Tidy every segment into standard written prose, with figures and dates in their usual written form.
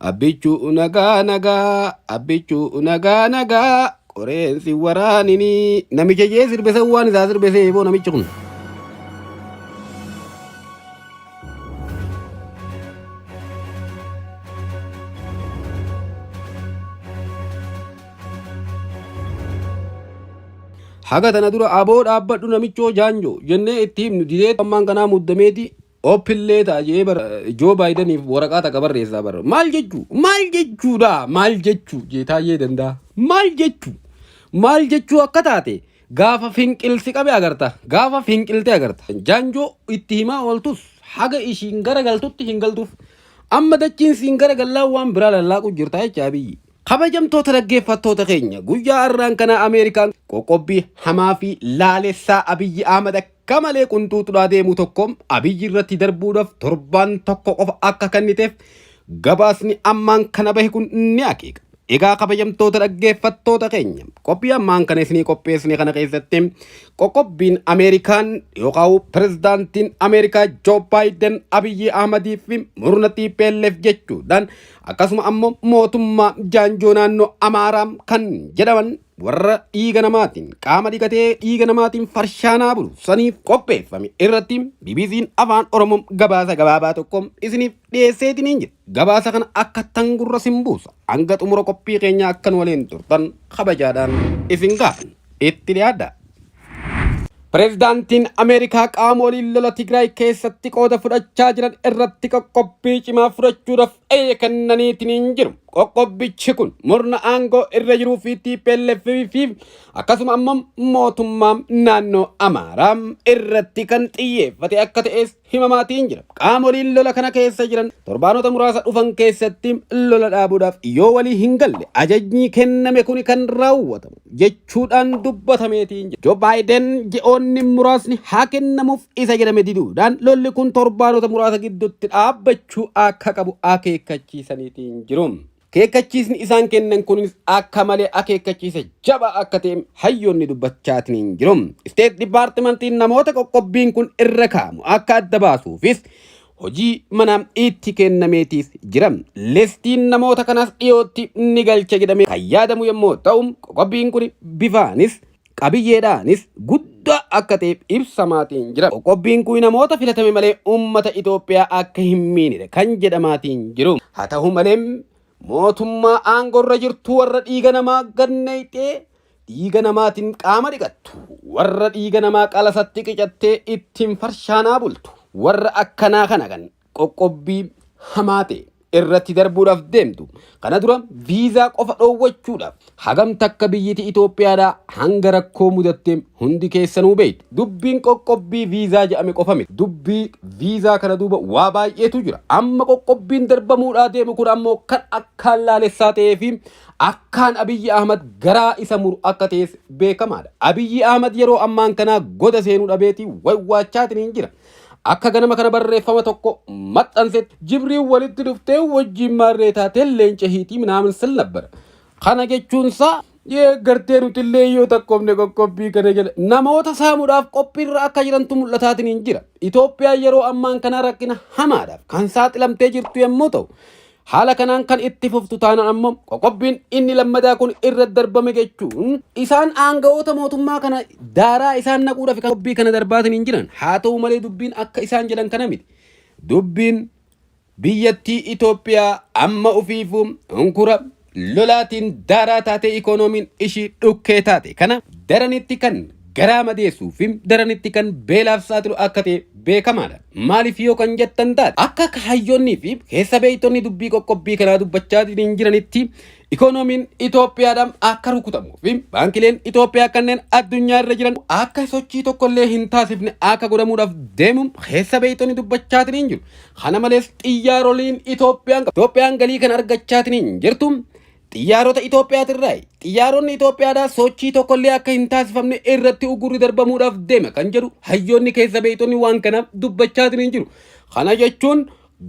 Abbichuu nagaa nagaa abbichuu nagaa nagaa qoreensi waraanini namicha jee sirbese waan isaa sirbese eeboo namichi kun. Haga tana dura aboo dhaabbadhu namichoo jaanjoo jennee itti himnu didee ammaan kanaa muddameeti oppillee taajee Joo Baayidaniif waraqaa takka barreessaa bara maal jechuudha maal jechuu jeetaayee danda'a maal jechuu akka taate gaafa finqilsi qabe agarta gaafa finqilte agarta jaanjoo itti himaa ooltus haga ishiin gara galtutti hin galtuuf amma dachiin siin gara gallaa waan biraa lallaaqu jirta jechaa biyyi. Kabajamtoota dhaggeeffattoota keenya guyyaa har'aan kana Ameerikaan qoqqobbii hamaa fi laalessaa Abiyyi Ahmad akka malee qunxuuxuudhaa deemu tokko Abiyyi irratti darbuudhaaf torbaan tokko qofa akka kenniteef gabaasni ammaan kana bahe kun ni akeeka. Egaa kabajamtoota dhaggeeffattoota keenya qophii ammaan kana isinii qopheessine kana keessatti qoqqobbiin Ameerikaan yookaan pirezidaantiin Ameerikaa Joo Baayiden Abiyyi Ahmadiif murna TPLF jechuudhaan akkasuma ammoo mootummaa jaanjoo naannoo Amaaraa kan jedhaman warra dhiiga namaatiin qaama dhiqatee dhiiga namaatiin farshaanaa bulu saniif qopheeffame irratti BBC'n afaan Oromoo gabaasa gabaabaa tokko isiniif dhiyeesseetiin hin jiru. Gabaasa kana akka tangurra simbuusa hanga xumura qophii keenya akkan waliin turtan kabajaadhaan isin gaafan itti dhiyaadha. Pirezidaantiin Ameerikaa qaamoleen lola Tigraay keessatti qooda fudhachaa jiran irratti qoqqobbii cimaa fudhachuudhaaf kennaniitiin hin jiru. Qoqqobbichi kun murna aangoo irra jiruu fi TPLF fi akkasuma ammoo mootummaa naannoo Amaaraa irratti kan xiyyeeffate akka ta'es himamaatiin jira. Qaamoleen lola kana keessa jiran torbaanota muraasa dhufan keessatti lola dhaabuudhaaf yoo walii hin galle ajajni kenname kun kan raawwatamu jechuudhaan dubbatameetiin jira. Joo Baayiden ji'oonni muraasni haa kennamuuf isa jedhame diduudhaan lolli kun torbaanota muraasa gidduutti dhaabbachuu akka qabu akeekkachiisaniitiin jiru. Keekkachiisni isaan kennan kunis akka malee akeekkachiisa jaba akka ta'e hayyoonni dubbachaatiin hin jiru. State Departmentiin namoota qoqqobbiin kun irra kaa'amu akka adda baasuufis hojii manaa itti kennameetiif jira. Listiin namoota kanaas dhiyootti ni galcha jedhamee kan yaadamu yommuu ta'u qoqqobbiin kun bifaanis qabiyyeedhaanis guddaa akka ta'e ibsamaatiin jira. Qoqqobbiin kun namoota filatame malee uummata Itoophiyaa akka hin miine kan jedhamaatiin jiru. Haa ta'u malee mootummaa aangorra jirtu warra dhiiga namaa gannayxee dhiiga namaatiin qaama dhiqattu warra dhiiga namaa qalasatti qicattee ittiin farshaanaa bultu warra akkanaa kana kan qoqqobbii hamaa ta'e irratti darbuudhaaf deemtu kana dura viizaa qofa dhoowwachuudhaaf hagam takka biyyiti Itoophiyaadhaa hanga rakkoo mudattee hundi keessanuu beektu. Dubbiin qoqqobbii viizaa jedhame qofame dubbii viizaa kana duuba waa baay'eetu jira. Amma qoqqobbiin darbamuudhaa deemu kun ammoo kan akkaan laalessaa ta'ee fi akkaan Abiyyi Ahmad garaa isa muru akka ta'es beekamaadha. Abiyyi Ahmad yeroo ammaan kanaa goda seenuu dhabeetii waywaachaatiin hin jira. Akka ganama kana barreeffama tokko maxxansetti Jibriil walitti dhuftee wajjin maarree taatee leenca hiitii minaamin sil nabbara. Kana jechuunsaa gartee nuti illee yoo takkoofne qoqqobbii kana jala namoota saamuudhaaf qophiirra akka jirantu mul'ataatiin hin jira. Itoophiyaan yeroo ammaan kana rakkina hamaadhaaf kan saaxilamtee jirtu yommuu ta'u haala kanaan kan itti fuftu taanaan ammoo qoqqobbiin inni lammadaa kun irra darbame jechuun isaan aangawoota mootummaa kana daaraa isaan naquudhaaf qoqqobbii kana darbaatiin hin jiran. Haa ta'u malee dubbiin akka isaan jedhan kana miti. Dubbiin biyyattii Itoophiyaa amma ofiifuu unkura lolaatiin daaraa taatee ikoonomiin ishii dhukkee taate kana daranitti kan garaa madeessuu fi daranitti kan beelaaf saaxilu akka ta'e beekamaadha. Maaliif yoo kan jettan taate akka hayyoonnii fi keessa beeytonni dubbii qoqqobbii kanaa dubbachaatiin jiranitti ikoonomiin Itoophiyaadhaan akka rukutamuu fi baankileen Itoophiyaa kanneen addunyaa irra jiran akka sochii tokkollee hin taasifne akka godhamuudhaaf deemu keessa beeytonni dubbachaatiin jiru. Kana malees xiyyaaroliin Itoophiyaan galii kan argachaatiin jirtu xiyyaarota Itoophiyaatirraa xiyyaaronni Itoophiyaadhaa sochii tokkollee akka hin taasifamne irratti ugurri darbamuudhaaf deema kan jedhu hayyoonni keessa beeytonni waan kanaaf dubbachaatiin jiru. Kana jechuun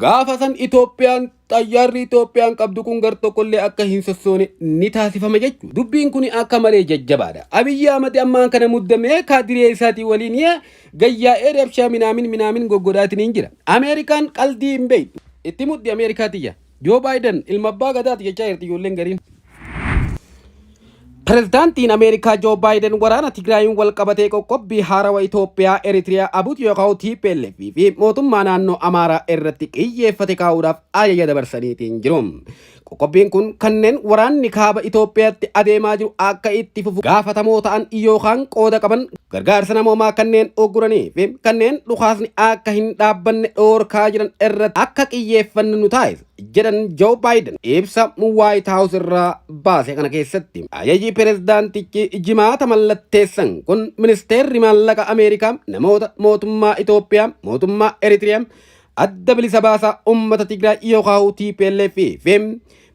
gaafa san Itoophiyaan xayyaarri Itoophiyaan qabdu kun gar tokkollee akka hin sossoone ni taasifama jechuudha. Dubbiin kun akka malee jajjabaadha. Abiyyi Ahmad ammaan kana muddamee kaadiree isaatii waliin gayyaa'ee reebshaa minaamin goggodhaatiin jira. Ameerikaan qaldii hin beektu. Itti muddi Ameerikaatiyya. Joo Baayiden ilma abbaa gadaati jechaa jirti ijoolleen gariin. Pirezidaantiin Ameerikaa Joo Baayiden waraana Tigraayin wal qabatee qoqqobbii haarawaa Itoophiyaa, Eritiriyaa, Abuut yookaan TPLF fi mootummaa naannoo Amaaraa irratti xiyyeeffate kaa'uudhaaf ajaja dabarsaniitiin jiru. Qoqqobbiin kun kanneen waraanni kaaba Itoophiyaatti adeemaa jiru akka itti fufu gaafatamoo ta'an yookaan qooda qaban gargaarsa namoomaa kanneen ogguranii fi kanneen dhukaasni akka hin dhaabbanne dhoorkaa jiran irratti akka xiyyeeffannu nu taasisa jedhan Joo Baayiden ibsa White House irraa baase kana keessatti. Ajaji pirezidaantichi jimaata mallatteessan kun ministeerri maallaqa Ameerikaa namoota mootummaa Itoophiyaa, mootummaa Eritiriyaa, adda bilisa baasaa uummata Tigraay yookaan TPLF fi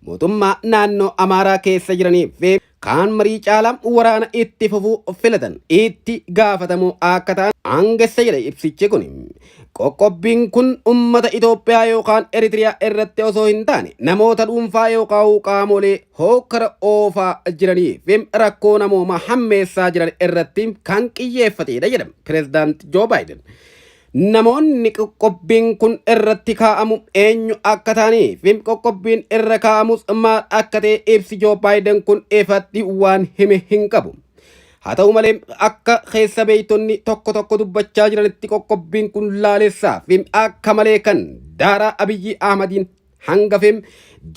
mootummaa naannoo Amaaraa keessa jiranii fi kaan marii caalaa waraana itti fufuu filatan itti gaafatamu akka ta'an aangessa jedha ibsichi kun. Qoqqobbiin kun uummata Itoophiyaa yookaan Eritiriyaa irratti osoo hin taane namoota dhuunfaa yookaan qaamolee hokkara oofaa jiranii fi rakkoo namoomaa hammeessaa jiran irratti kan xiyyeeffatedha jedha pirezidaanti Joo Baayiden. Namoonni qoqqobbiin kun irratti kaa'amu eenyu akka ta'anii fi qoqqobbiin irra kaa'amus maal akka ta'e ibsi Joo Baayiden kun ifatti waan hime hin qabu. Haa ta'u malee akka keessa beeytonni tokko dubbachaa jiranitti qoqqobbiin kun laalessaa fi akka malee kan daaraa Abiyyi Ahmadiin hangafeem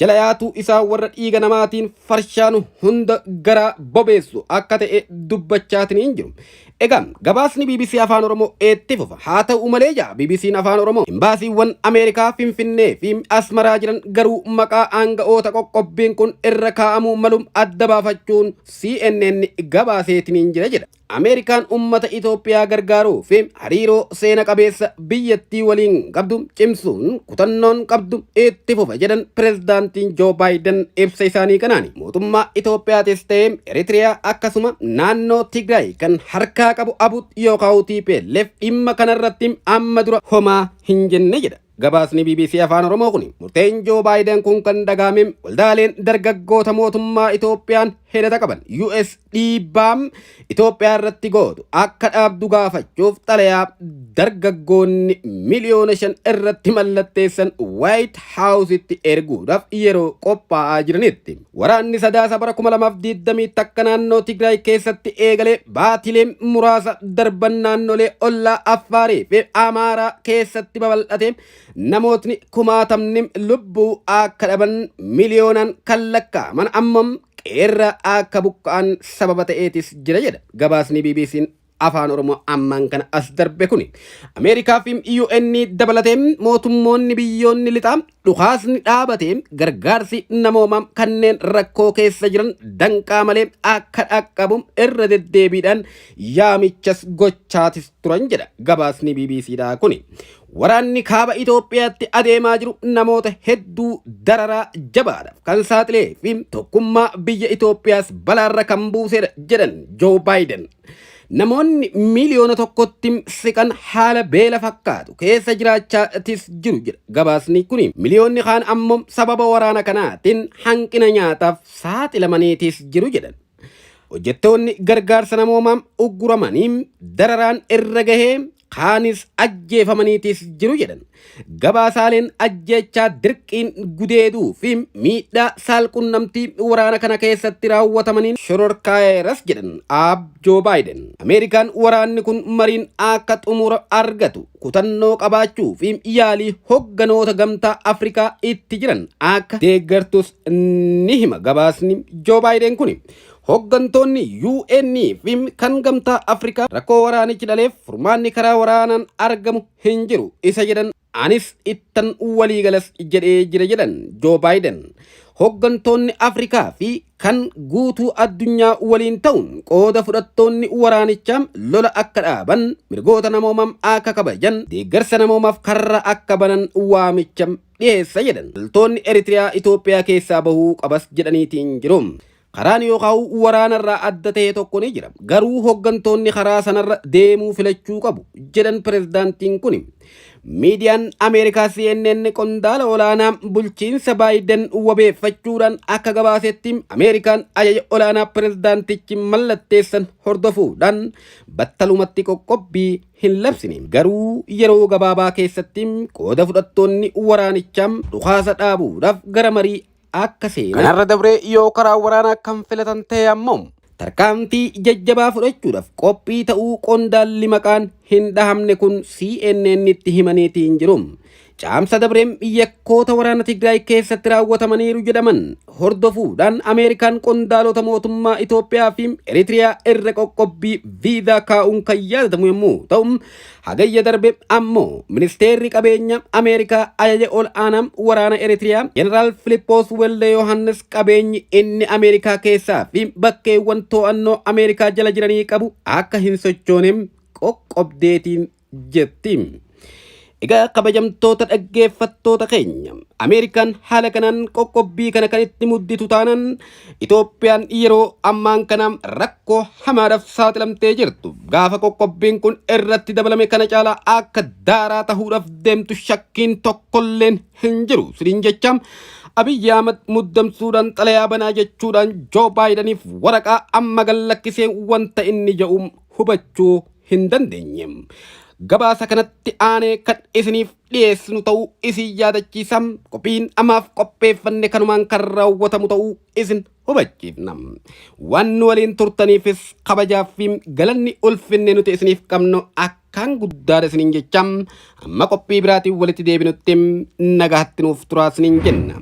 jala yaatuu isaa warra dhiiga namaatiin farshaanu hunda gara bobeessu akka ta'e dubbachaatiin jiru. Egaa gabaasni BBC Afaan Oromoo itti fufa. Haa ta'u malee BBC'n Afaan Oromoo imbaasiiwwan Ameerikaa Finfinnee fi Asmaraa jiran garuu maqaa aanga'oota qoqqobbiin kun irra kaa'amuu malum adda baafachuun CNN gabaaseetiin jira jedha. Ameerikaan uummata Itoophiyaa gargaaruu fi hariiroo seena qabeessa biyyattii waliin qabdu cimsuun kutannoon qabdu itti fufa jedhan pirezidaantiin Joo Baayiden ibsa isaanii kanaani. Mootummaa Itoophiyaatis ta'ee Eritiriyaa akkasuma naannoo Tigraay kan harkaa qabu Abuut yookaan TPLF dhimma kanarratti amma dura homaa hin jenne jedha. Gabaasni BBC Afaan Oromoo kun murteen Joo Baayiden kun kan dagaameen waldaaleen dargaggoota mootummaa Itoophiyaan hidhata qaban USDBAM Itoophiyaa irratti gootu akka dhaabdu gaafachuuf xalayaa dargaggoonni miliyoona 5 irratti mallatteessan White House'itti erguudhaaf yeroo qophaa'aa jiranitti. Waraanni sadaasa bara 2020 takka naannoo Tigraay keessatti eegalee baatilee muraasa darban naannolee ollaa Affaarii fi Amaaraa keessatti babal'ate namootni kumaatamni lubbuu akka dhaban miliyoonaan kan lakkaa'aman ammam qeerra akka buqqa'an sababa ta'eetis jira jedha gabaasni BBC'n Afaan Oromoo ammaan kana as darbe kuni. Ameerikaa fi UN dabalatee mootummoonni biyyoonni lixaa dhukaasni dhaabatee gargaarsi namoomaa kanneen rakkoo keessa jiran danqaa malee akka dhaqqabu irra deddeebiidhaan yaamichas gochaatis turan jedha gabaasni BBCdha kuni. Waraanni kaaba Itoophiyaatti adeemaa jiru namoota hedduu dararaa jabaadhaaf kan saaxilee fi tokkummaa biyya Itoophiyaas balaarra kan buusedha jedhan Joo Baayiden. Namoonni miliyoona tokkotti siqan haala beela fakkaatu keessa jiraachaatis jiru jedha gabaasni kuni. Miliyoonni kaan ammoo sababa waraana kanaatiin hanqina nyaataaf saaxilamaniitis jiru jedhan. Hojjettoonni gargaarsa namoomaa ugguramanii dararaan irra gahee kaanis ajjeefamaniitis jiru jedhan. Gabaasaaleen ajjechaa dirqiin gudeeduu fi miidhaa saalqunnamtii waraana kana keessatti raawwatamaniin shororkaayeras jedhan Joo Baayiden. Ameerikaan waraanni kun mariin akka xumura argatu kutannoo qabaachuu fi yaalii hogganoota gamtaa Afrikaa itti jiran akka deeggartus ni hima gabaasni Joo Baayiden kuni. Hoggantoonni UN fi kan gamtaa Afrikaa rakkoo waraanichi dhaleef furmaanni karaa waraanaan argamu hin jiru isa jedhan anis ittan waliigalas jedhee jira jedhan Joo Baayiden. Hoggantoonni Afrikaa fi kan guutuu addunyaa waliin ta'uun qooda fudhattoonni waraanichaa lola akka dhaaban mirgoota namoomaa akka kabajan deeggarsa namoomaaf karra akka banan waamicha dhiyeessa jedhan. Loltoonni Eritiriyaa Itoophiyaa keessaa bahuu qabas jedhaniitiin jiru. Karaan yookaan waraanarraa adda ta'e tokko ni jira. Garuu hoggantoonni karaa sanarra deemuu filachuu qabu jedhan pirezidaantiin kun. Miidiyaan Ameerikaa CNN qondaala olaanaa bulchiinsa Baayiden wabeeffachuudhaan akka gabaasetti Ameerikaan ajaja olaanaa pirezidaantichi mallatteessan hordofuudhaan battalumatti qoqqobbii hin labsine. Garuu yeroo gabaabaa keessatti qooda fudhattoonni waraanichaa dhukaasa dhaabuudhaaf gara marii akka seenan kanarra dabree yoo karaa waraanaa kan filatan ta'e ammoo tarkaanfii jajjabaa fudhachuudhaaf qophii ta'uu qondaalli maqaan hin dhahamne kun CNN'tti himaniitiin jiru. Caamsa dabreem yakkoota waraana Tigraay keessatti raawwatamaniiru jedhaman hordofuudhaan Ameerikaan qondaalota mootummaa Itoophiyaa fi Eritiriyaa irra qoqqobbii viizaa kaa'uun kan yaadatamu yommuu ta'u, hagayya darbe ammoo ministeerri qabeenya Ameerikaa ajaja ol aanaa waraana Eritiriyaa Jeneraal Filippos Welde Yohannes qabeenyi inni Ameerikaa keessaa fi bakkeewwan to'annoo Ameerikaa jala jiranii qabu akka hin sochooneem qoqqobdeetiin jetti. Egaa kabajamtoota dhaggeeffattoota keenya Ameerikaan haala kanaan qoqqobbii kana kan itti mudditu taanaan Itoophiyaan yeroo ammaan kana rakkoo hamaadhaaf saaxilamtee jirtu. Gaafa qoqqobbiin kun irratti dabalame kana caalaa akka daaraa tahuudhaaf deemtu shakkiin tokkolleen hin jiru. Siniin jecha Abiyyi Ahmad muddamsuudhaan xalayaa banaa jechuudhaan Joo Baayidaniif waraqaa amma gallakkisee wanta inni jedhu hubachuu hin dandeenye. Gabaasa kanatti aanee kan isiniif dhiyeessinu ta'uu isin yaadachiisa. Qophiin amaaf qopheeffanne kanumaan kan raawwatamu ta'uu isin hubachiifna. Waan nu waliin turtaniifis kabajaa fi galanni ulfinne nuti isiniif qabnu akkaan guddaadha isiniin jecha amma qophii biraatiin walitti deebinutti nagaatti nuuf turaa isiniin jenna.